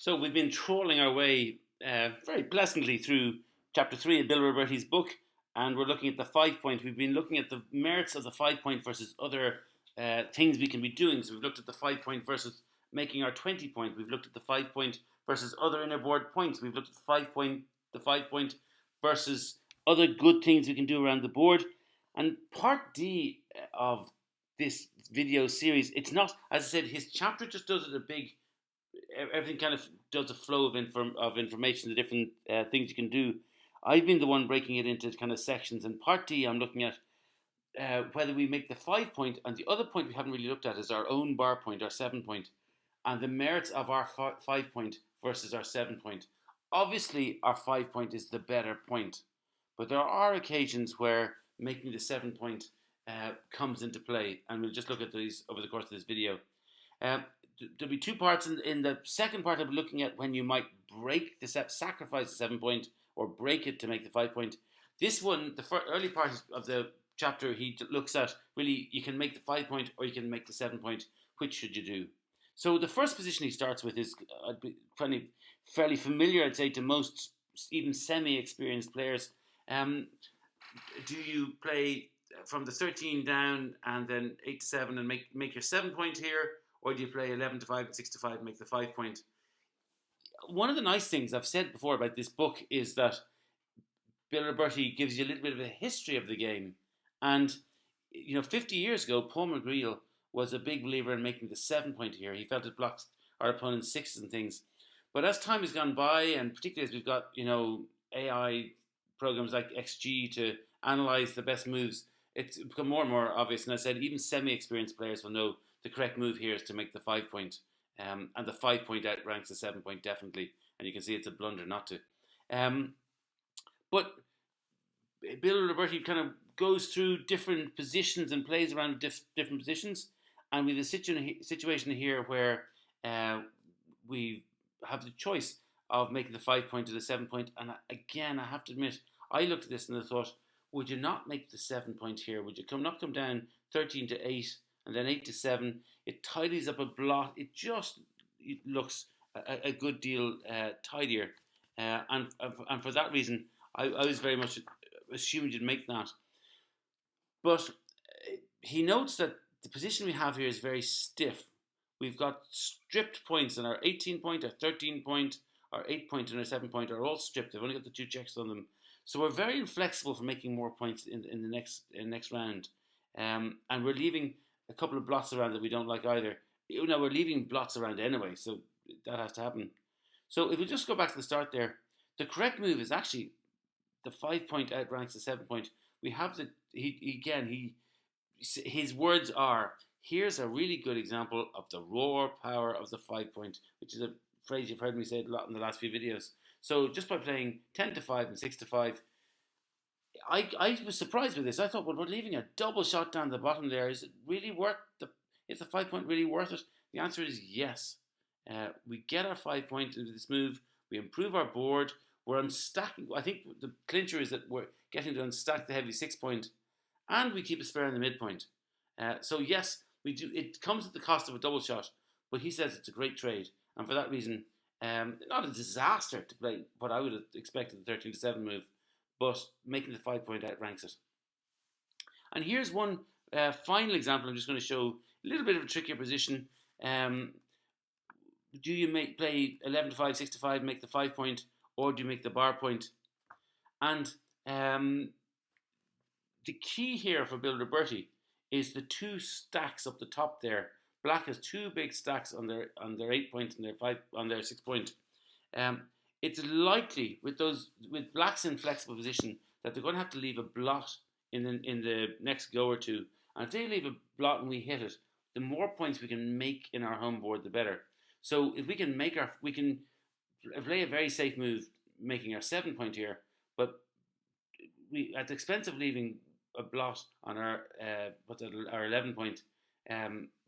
So we've been trolling our way very pleasantly through chapter 3 of Bill Robertie's book, and we're looking at the 5 point. We've been looking at the merits of the 5 point versus other things we can be doing. So we've looked at the 5 point versus making our 20 point. We've looked at the 5 point versus other inner board points. We've looked at the 5 point versus other good things we can do around the board. And part D of this video series, it's not, as I said, his chapter just does it a big, everything kind of does a flow of information, the different things you can do. I've been the one breaking it into kind of sections. And part D, I'm looking at whether we make the 5 point, and the other point we haven't really looked at is our own bar point, our 7 point, and the merits of our 5 point versus our 7 point. Obviously, our 5 point is the better point, but there are occasions where making the 7 point comes into play, and we'll just look at these over the course of this video. There'll be two parts. In the second part, I'll be looking at when you might break the sacrifice the 7 point or break it to make the 5 point. This one, the early part of the chapter, he looks at really you can make the 5 point or you can make the 7 point. Which should you do? So the first position he starts with is fairly familiar, I'd say, to most even semi-experienced players. Do you play from the 13 down and then 8 to 7 and make your 7 point here? Or do you play 11 to 5 and 6 to 5 and make the 5 point? One of the nice things I've said before about this book is that Bill Robertie gives you a little bit of a history of the game. And, 50 years ago, Paul McGreal was a big believer in making the 7 point here. He felt it blocks our opponent's sixes and things. But as time has gone by, and particularly as we've got, AI programs like XG to analyze the best moves, it's become more and more obvious. And I said even semi-experienced players will know the correct move here is to make the 5 point. And the 5 point outranks the 7 point definitely. And you can see it's a blunder not to. But Bill Robertie kind of goes through different positions and plays around different positions. And we have a situation here where we have the choice of making the 5 point or the 7 point. And again, I have to admit, I looked at this and I thought, would you not make the 7 point here? Would you not come down 13 to 8 and then 8 to 7? It tidies up a blot. It looks a good deal tidier. And for that reason, I was very much assuming you'd make that. But he notes that the position we have here is very stiff. We've got stripped points, and our 18 point, our 13 point, our 8 point, and our 7 point are all stripped. They've only got the two checks on them. So we're very inflexible for making more points in the next round. And we're leaving a couple of blots around that we don't like either. We're leaving blots around anyway, so that has to happen. So if we just go back to the start there, the correct move is actually the 5 point outranks the 7 point. We have his words are, here's a really good example of the raw power of the 5 point, which is a phrase you've heard me say a lot in the last few videos. So just by playing 10 to 5 and 6 to 5, I was surprised with this. I thought, well, we're leaving a double shot down the bottom there. Is it really worth is the 5 point really worth it? The answer is yes. We get our 5 point into this move. We improve our board. We're unstacking. I think the clincher is that we're getting to unstack the heavy 6 point, and we keep a spare in the midpoint. So yes, we do. It comes at the cost of a double shot, but he says it's a great trade, and for that reason, not a disaster to play what I would have expected the 13 to 7 move, but making the 5 point outranks it. And here's one final example. I'm just going to show a little bit of a trickier position. Do you play 11 to 5, 6 to 5, make the 5 point, or do you make the bar point? And the key here for Bill Robertie is the two stacks up the top there. Black has two big stacks on their 8 point and their 6 point. It's likely with Black's inflexible position that they're going to have to leave a blot in the next go or two. And if they leave a blot and we hit it, the more points we can make in our home board, the better. So if we can play a very safe move, making our 7 point here, but we at the expense of leaving a blot on our 11 point,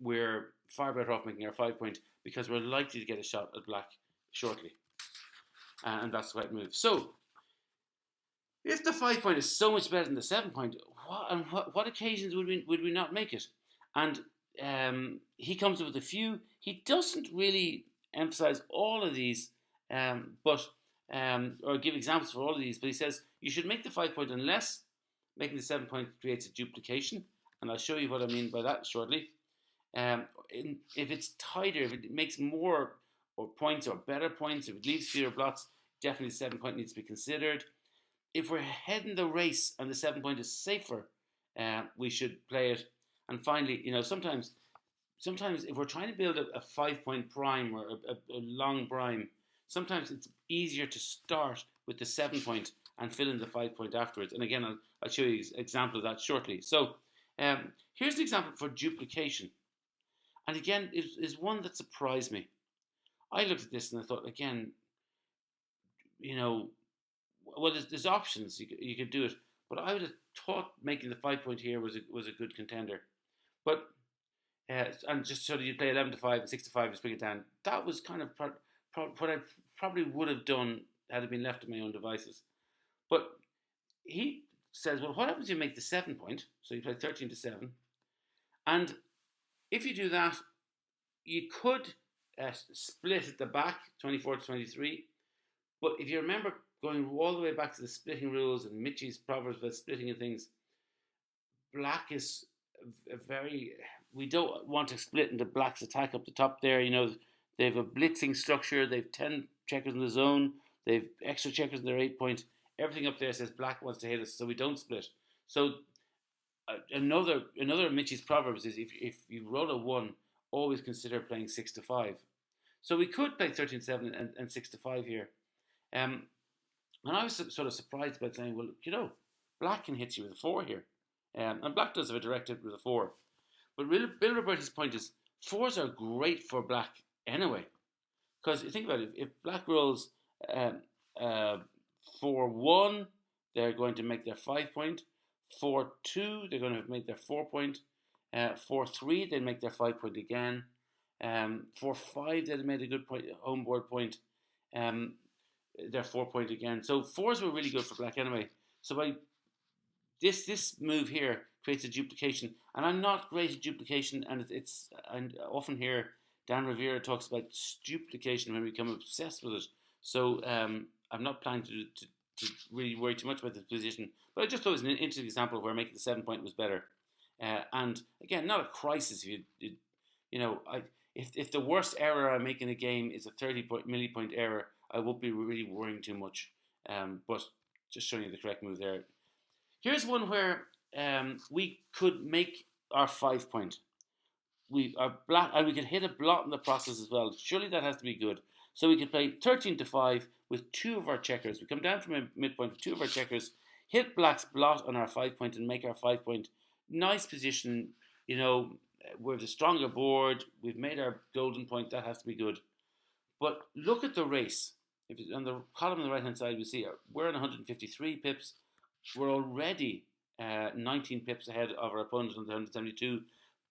we're far better off making our 5 point because we're likely to get a shot at Black shortly, and that's the right move. So if the 5 point is so much better than the 7 point, what occasions would we not make it? And he comes up with a few. He doesn't really emphasize all of these, but or give examples for all of these. But he says you should make the 5 point unless making the 7 point creates a duplication, and I'll show you what I mean by that shortly. If it's tighter, if it makes more or points or better points, if it leaves fewer blots, definitely the 7 point needs to be considered. If we're heading the race and the 7 point is safer, we should play it. And finally, sometimes if we're trying to build a 5 point prime or a long prime, sometimes it's easier to start with the 7 point and fill in the 5 point afterwards. And again, I'll show you an example of that shortly. So here's an example for duplication. And again, it is one that surprised me. I looked at this and I thought, again, well, there's options. You could do it. But I would have thought making the 5 point here was a good contender. But and just so that you play 11 to 5 and 6 to 5 just bring it down. That was kind of what I probably would have done had it been left to my own devices. But he says, well, what happens if you make the 7 point? So you play 13 to 7. And if you do that, you could split at the back, 24 to 23. But if you remember going all the way back to the splitting rules and Mitchie's proverbs about splitting and things, black is we don't want to split into black's attack up the top there. They have a blitzing structure. They've 10 checkers in the zone. They've extra checkers in their 8 point. Everything up there says black wants to hit us, so we don't split. So another Mitchie's proverbs is if you roll a 1, always consider playing 6 to 5. So we could play 13 to 7 and 6 to 5 here. And I was sort of surprised about saying, well, black can hit you with a 4 here. And black does have a direct hit with a 4. But really, Bill Robertie's point is 4s are great for black anyway. Because you think about it, if black rolls 4-1, they're going to make their 5 point. 4-2, they're going to make their 4 point. 4-3, they make their 5 point again. 4-5, they'd made a good point, home board point. Their 4 point again. So 4s were really good for black anyway. So by this move here creates a duplication, and I'm not great at duplication, and I often hear Dan Rivera talks about duplication when we become obsessed with it. So I'm not planning to really worry too much about this position, but I just thought it was an interesting example where making the 7 point was better. And again, not a crisis. If the worst error I make in a game is a 30 millipoint error, I won't be really worrying too much. But just showing you the correct move there. Here's one where we could make our 5 point. We are black, and we could hit a blot in the process as well. Surely that has to be good. So we could play 13 to 5 with 2 of our checkers. We come down from a midpoint with 2 of our checkers, hit black's blot on our 5 point and make our 5 point. Nice position. We're the stronger board. We've made our golden point. That has to be good. But look at the race. If on the column on the right hand side, we see we're on 153 pips. We're already 19 pips ahead of our opponent on the 172.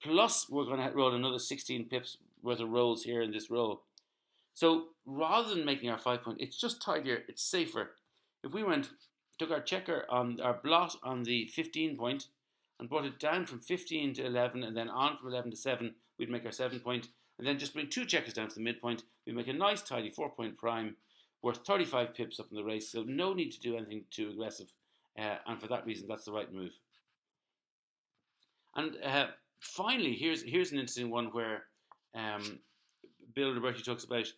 Plus, we're going to roll another 16 pips worth of rolls here in this row. So rather than making our 5 point, it's just tidier. It's safer. If we took our checker on our blot on the 15 point and brought it down from 15 to 11 and then on from 11 to 7, we'd make our 7 point. And then just bring 2 checkers down to the midpoint. We'd make a nice tidy 4 point prime worth 35 pips up in the race. So no need to do anything too aggressive. And for that reason, that's the right move. And finally, here's an interesting one where Bill Robertie talks about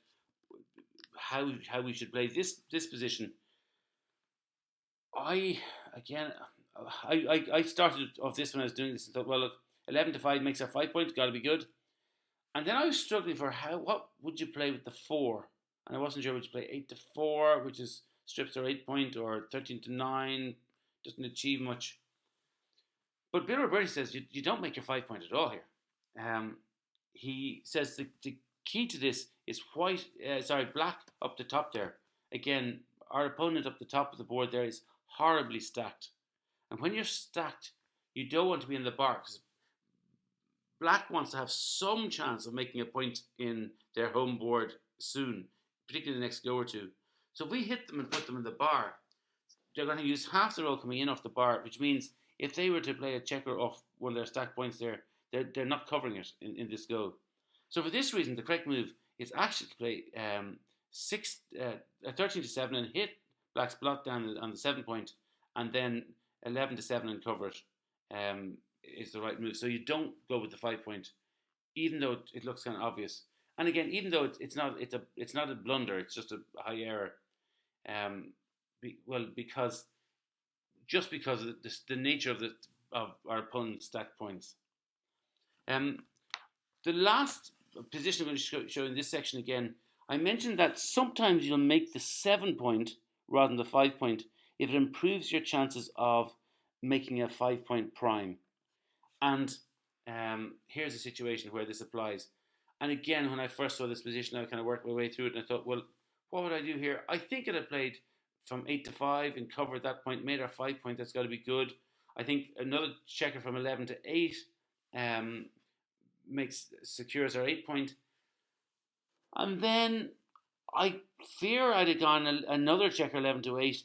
how we should play this position. I started off this when I was doing this and thought, well, look, 11 to 5 makes our 5 point, got to be good. And then I was struggling for what would you play with the 4? And I wasn't sure would you play 8 to 4, which is strips our 8 point, or 13 to 9, doesn't achieve much. But Bill Robertie says you don't make your 5 point at all here. He says the key to this is black up the top there. Again, our opponent up the top of the board there is horribly stacked. And when you're stacked, you don't want to be in the bar, because black wants to have some chance of making a point in their home board soon, particularly the next go or two. So if we hit them and put them in the bar, they're going to use half the roll coming in off the bar, which means if they were to play a checker off one of their stacked points there, they're not covering it in this go. So for this reason, the correct move is actually to play 13 to 7 and hit Black's blot down on the 7 point, and then 11 to 7 and cover it is the right move. So you don't go with the 5 point, even though it looks kind of obvious. And again, even though it's not a blunder, it's just a high error. Because of the nature of our opponent's stacked points. The last position I'm going to show in this section again, I mentioned that sometimes you'll make the 7 point rather than the 5 point if it improves your chances of making a 5 point prime. And here's a situation where this applies. And again, when I first saw this position, I kind of worked my way through it, and I thought, well, what would I do here? I think it had played from 8 to 5 and covered that point, made our 5 point. That's got to be good. I think another checker from 11 to 8 secures our 8 point. And then I fear I'd have gone another checker 11 to 8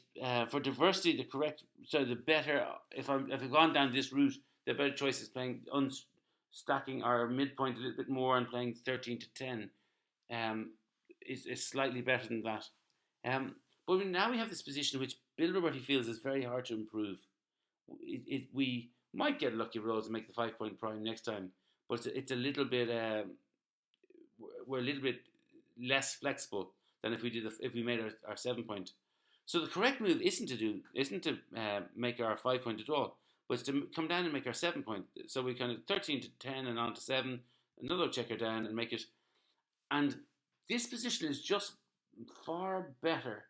for diversity. The better, if I've gone down this route, the better choice is playing stacking our midpoint a little bit more and playing 13 to 10 is slightly better than that. But now we have this position which Bill Robertie feels is very hard to improve. We might get lucky rolls and make the 5 point prime next time, but it's a little bit we're a little bit less flexible than if we made our 7 point. So the correct move isn't to make our 5 point at all, but it's to come down and make our 7 point. So we kind of 13 to 10 and on to 7, another checker down and make it. And this position is just far better,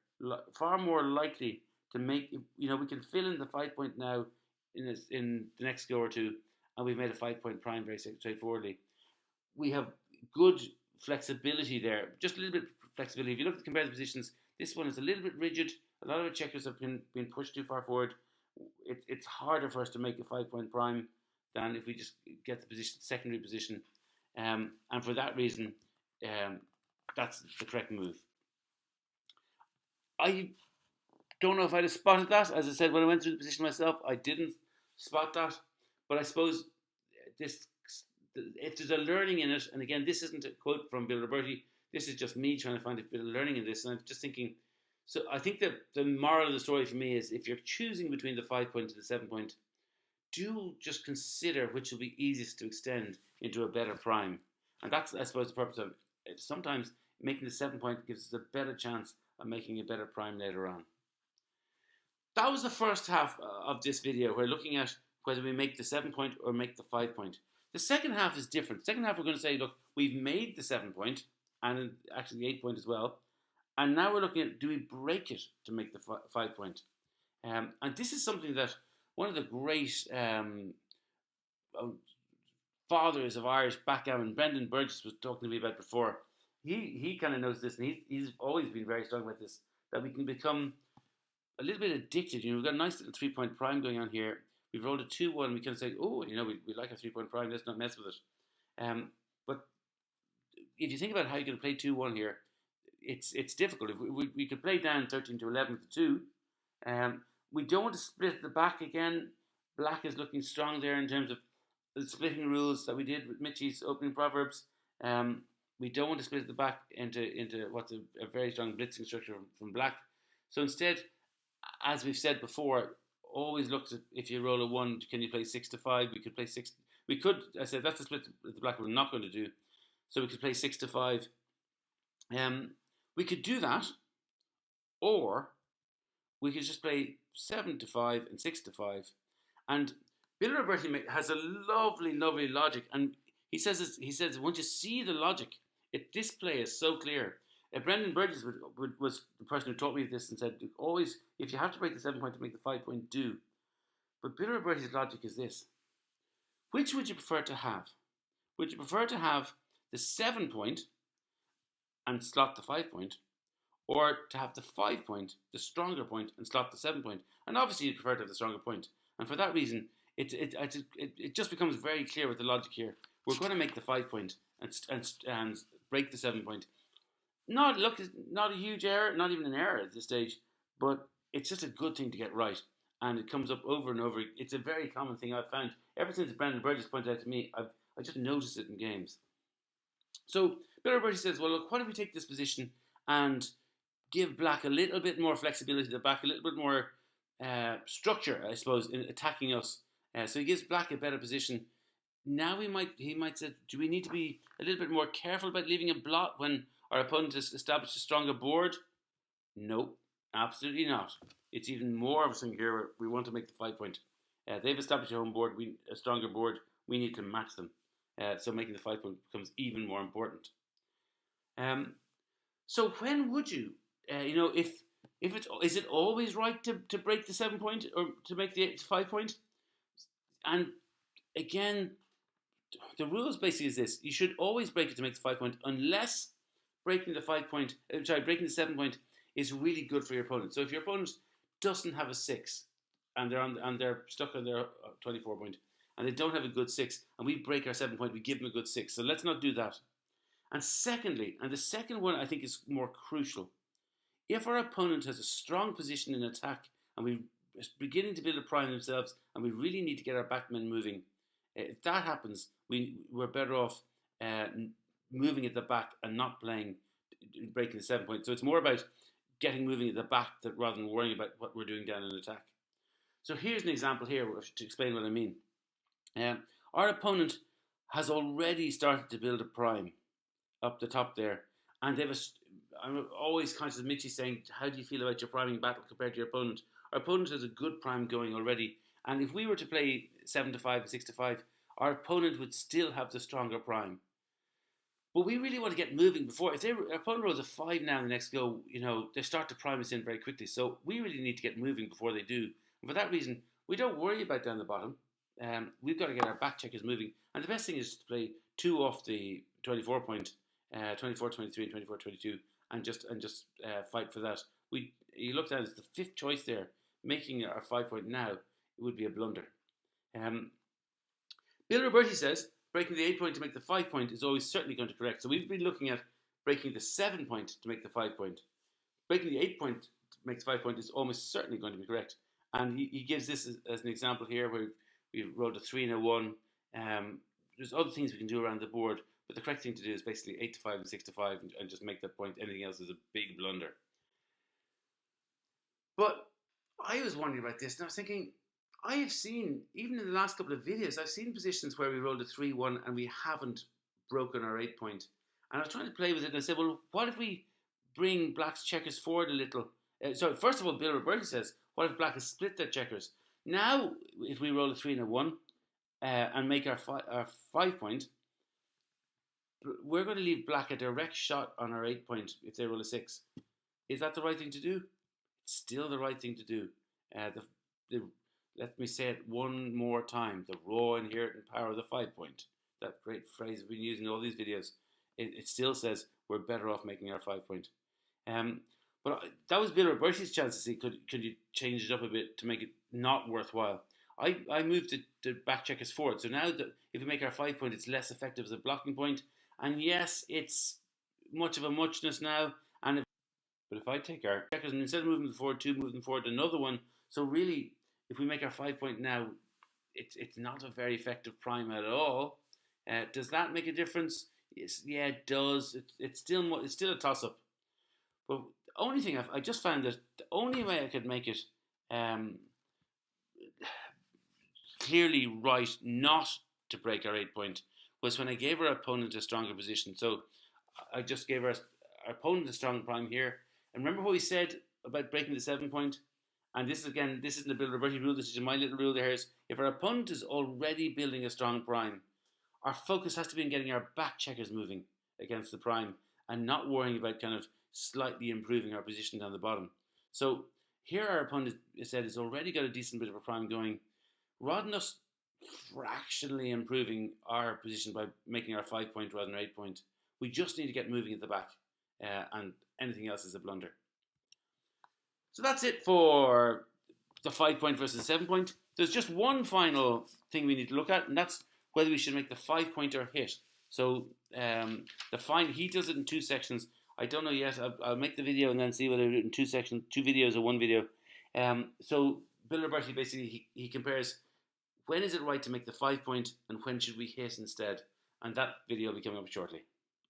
far more likely to make. We can fill in the 5 point now in the next go or two, and we've made a 5 point prime very straightforwardly. We have good flexibility there, just a little bit of flexibility. If you look at compare the positions, this one is a little bit rigid. A lot of the checkers have been pushed too far forward. It's harder for us to make a 5 point prime than if we just get the secondary position, and for that reason, that's the correct move. I don't know if I'd have spotted that. As I said, when I went through the position myself, I didn't spot that. But I suppose if there's a learning in it, and again, this isn't a quote from Bill Robertie, this is just me trying to find a bit of learning in this, and I'm just thinking, so I think that the moral of the story for me is if you're choosing between the 5 point and the 7 point, do just consider which will be easiest to extend into a better prime. And that's, I suppose, the purpose of it. Sometimes making the 7 point gives us a better chance of making a better prime later on. That was the first half of this video. We're looking at whether we make the 7 point or make the 5 point. The second half is different. The second half we're going to say, look, we've made the 7 point and actually the 8 point as well. And now we're looking at, do we break it to make the 5 point? And this is something that one of the great fathers of Irish backgammon, Brendan Burgess, was talking to me about before. He kind of knows this, and he's always been very strong about this, that we can become a little bit addicted. We've got a nice little 3 point prime going on here. We've rolled a 2-1. We can say, oh, we like a 3 point prime. Let's not mess with it. But if you think about how you're going to play 2-1 here, it's difficult. If we could play down 13 to 11 with the 2. We don't want to split the back again. Black is looking strong there in terms of the splitting rules that we did with Mitchie's opening proverbs. We don't want to split the back into what's a very strong blitzing structure from Black. So instead, as we've said before, always look at, if you roll a 1, can you play 6 to 5? We could play 6. We could, I said, that's the split that the Black we're not going to do. So we could play 6 to 5. We could do that, or we could just play 7 to 5 and 6 to 5. And Bill Robertie has a lovely, lovely logic, and he says once you see the logic, this play is so clear. Brendan Burgess was the person who taught me this and said, always, if you have to break the 7 point to make the 5 point, do. But Bill Robertie's logic is this. Which would you prefer to have? Would you prefer to have the 7 point and slot the 5 point, or to have the 5 point, the stronger point, and slot the 7 point? And obviously you'd prefer to have the stronger point. And for that reason, it just becomes very clear with the logic here. We're going to make the 5 point and break the 7 point. Not a huge error, not even an error at this stage, but it's just a good thing to get right. And it comes up over and over. It's a very common thing I've found. Ever since Brendan Burgess pointed out to me, I just noticed it in games. So Bill Robertie says, well, look, what if we take this position and give black a little bit more flexibility at the back, a little bit more structure, I suppose, in attacking us. So he gives black a better position. Now he might say, do we need to be a little bit more careful about leaving a blot when our opponent has established a stronger board? No, absolutely not. It's even more of a thing here where we want to make the 5 point. They've established a home board, a stronger board. We need to match them. So making the 5 point becomes even more important. So when would you, if is it always right to break the 7 point or to make the 5 point? And again, the rules basically is this: you should always break it to make the 5 point, unless breaking the 7 point is really good for your opponent. So if your opponent doesn't have a 6 and they're stuck on their 24 point and they don't have a good 6 and we break our 7 point, we give them a good 6. So let's not do that. And secondly, and the second one I think is more crucial, if our opponent has a strong position in attack and we're beginning to build a prime themselves and we really need to get our backmen moving, if that happens, we're better off moving at the back and not breaking the 7 point. So it's more about getting moving at the back rather than worrying about what we're doing down in attack. So here's an example here to explain what I mean. Our opponent has already started to build a prime up the top there, and I'm always conscious of Mitchie saying, how do you feel about your priming battle compared to your opponent? Our opponent has a good prime going already, and if we were to play 7 to 5 and 6 to 5, our opponent would still have the stronger prime. But we really want to get moving before. If our opponent rolls a 5 now in the next go, they start to prime us in very quickly. So we really need to get moving before they do. And for that reason, we don't worry about down the bottom. We've got to get our back checkers moving. And the best thing is to play 2 off the 24 point, 24, 23 and 24, 22, and just fight for that. You look at it, it's the 5th choice there. Making our 5 point now, it would be a blunder. Bill Robertie says, breaking the 8 point to make the 5 point is always certainly going to correct. So we've been looking at breaking the 7 point to make the 5 point. Breaking the 8 point to make the 5 point is almost certainly going to be correct. And he gives this as an example here where we rolled a 3 and a 1. There's other things we can do around the board, but the correct thing to do is basically 8 to 5 and 6 to 5 and just make that point. Anything else is a big blunder. But I was wondering about this, and I was thinking, I have seen, even in the last couple of videos, I've seen positions where we rolled a 3-1 and we haven't broken our 8 point. And I was trying to play with it and I said, well, what if we bring black's checkers forward a little? So first of all, Bill Robertie says, what if black has split their checkers? Now, if we roll a 3 and a 1 and make our 5 point, we're going to leave black a direct shot on our 8 point if they roll a 6. Is that the right thing to do? It's still the right thing to do. Let me say it one more time. The raw inherent power of the 5 point. That great phrase we've been using in all these videos. It still says we're better off making our 5 point. But that was Bill Robertie's chance to see could you change it up a bit to make it not worthwhile. I moved the back checkers forward. So now that if we make our 5 point, it's less effective as a blocking point. And yes, it's much of a muchness now. But if I take our checkers and instead of moving them forward 2, move them forward another 1. So really, if we make our 5 point now, it's not a very effective prime at all. Does that make a difference? Yes, yeah, it does. It's still a toss up. But the only thing I just found that the only way I could make it clearly right not to break our 8 point was when I gave our opponent a stronger position. So I just gave our opponent a strong prime here. And remember what we said about breaking the 7 point? And this isn't the Bill Robertie rule, this is my little rule there, is if our opponent is already building a strong prime, our focus has to be on getting our back checkers moving against the prime and not worrying about kind of slightly improving our position down the bottom. So here our opponent has already got a decent bit of a prime going. Rather than us fractionally improving our position by making our 5 point rather than 8 point, we just need to get moving at the back, and anything else is a blunder. So that's it for the 5 point versus 7 point. There's just one final thing we need to look at, and that's whether we should make the 5 pointer hit. So he does it in 2 sections. I don't know yet. I'll make the video and then see whether I do it in 2 sections, 2 videos or 1 video. So Bill Robertie basically he compares when is it right to make the 5 point and when should we hit instead. And that video will be coming up shortly.